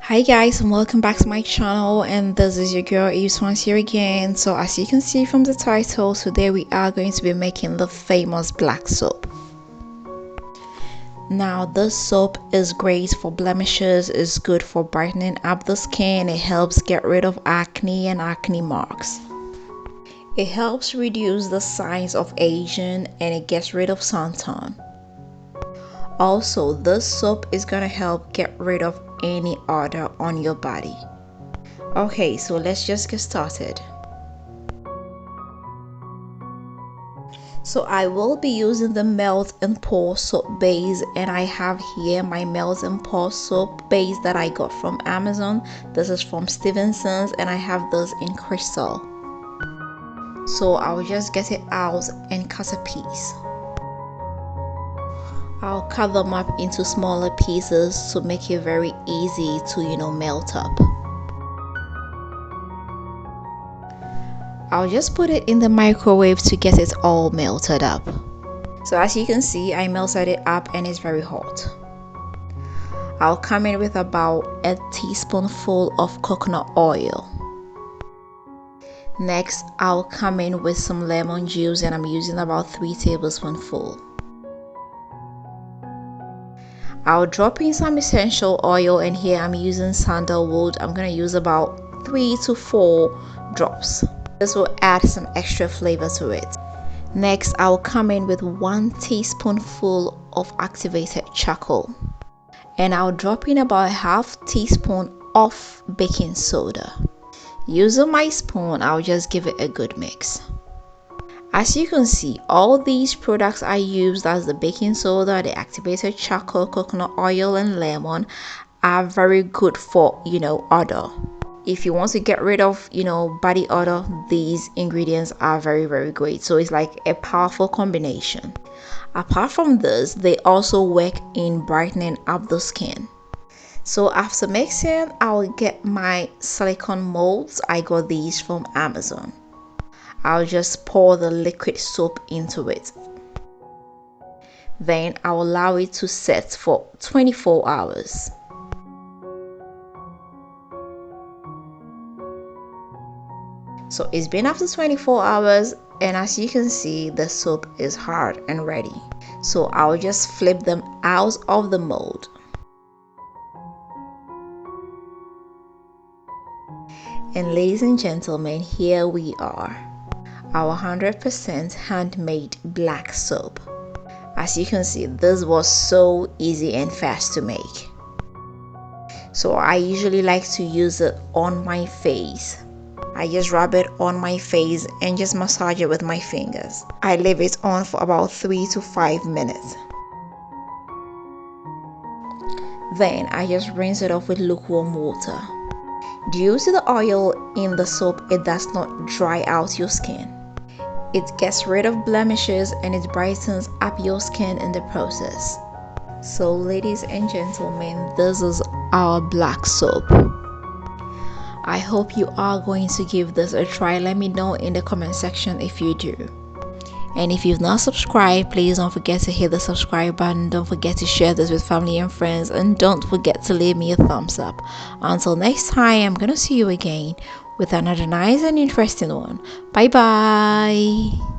Hi guys, and welcome back to my channel, and this is your girl Eves once here again. So as you can see from the title, today we are going to be making the famous black soap. Now this soap is great for blemishes, is good for brightening up the skin, it helps get rid of acne and acne marks. It helps reduce the signs of aging and it gets rid of suntan. Also, this soap is gonna help get rid of any odor on your body. Okay, so let's just get started. So I will be using the melt and pour soap base, and I have here my melt and pour soap base that I got from Amazon. This is from Stevenson's and I have this in crystal. So I'll just get it out and cut a piece. I'll cut them up into smaller pieces to make it very easy to melt up. I'll just put it in the microwave to get it all melted up. So as you can see, I melted it up and it's very hot. I'll come in with about a teaspoonful of coconut oil. Next, I'll come in with some lemon juice, and I'm using about 3 tablespoonfuls. I'll drop in some essential oil, and here I'm using sandalwood. I'm going to use about 3 to 4 drops. This will add some extra flavor to it. Next, I'll come in with 1 teaspoonful of activated charcoal. And I'll drop in about ½ teaspoon of baking soda. Using my spoon, I'll just give it a good mix. As you can see, all these products I used, as the baking soda, the activated charcoal, coconut oil, and lemon, are very good for odor. If you want to get rid of body odor, these ingredients are very great. So it's like a powerful combination. Apart from this, they also work in brightening up the skin. So after mixing, I'll get my silicone molds. I got these from Amazon. I'll just pour the liquid soap into it. Then I'll allow it to set for 24 hours. So it's been after 24 hours, and as you can see, the soap is hard and ready. So I'll just flip them out of the mold. And ladies and gentlemen, here we are. Our 100% handmade black soap. As you can see, this was so easy and fast to make. So I usually like to use it on my face. I just rub it on my face and just massage it with my fingers. I leave it on for about 3 to 5 minutes. Then I just rinse it off with lukewarm water. Due to the oil in the soap, it does not dry out your skin. It gets rid of blemishes and it brightens up your skin in the process. So ladies and gentlemen, this is our black soap. I hope you are going to give this a try. Let me know in the comment section if you do. And if you've not subscribed, please don't forget to hit the subscribe button. Don't forget to share this with family and friends, and don't forget to leave me a thumbs up. Until next time, I'm gonna see you again with another nice and interesting one. Bye bye.